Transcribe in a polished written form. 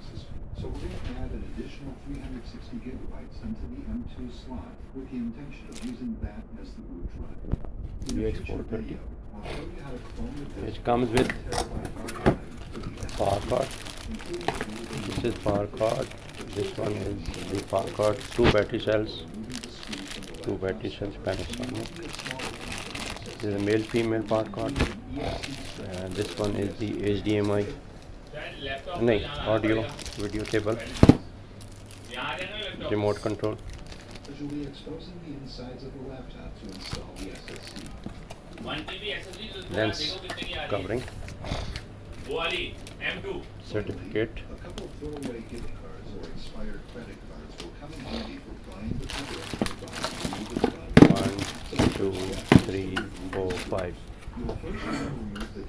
boxes. So we're going to add an additional 360 gigabytes into the M2 slot with the intention of using that as the boot drive. In a future video, I'll show you how to clone the disk. Which comes with terabyte hard drive for the power cord. including the This is power cord. This one is the power cord. Two battery cells. Two battery cells Panasonic. This is a male female power cord. This one is the HDMI. No, audio video cable. Remote control. As you'll be exposing the insides of the laptop to install the SSD. Lens covering. M2 Certificate. A couple of throwaway gift cards or expired credit cards will come in handy for buying the cover. 1, 2, 3, 4, 5. You'll first want to remove the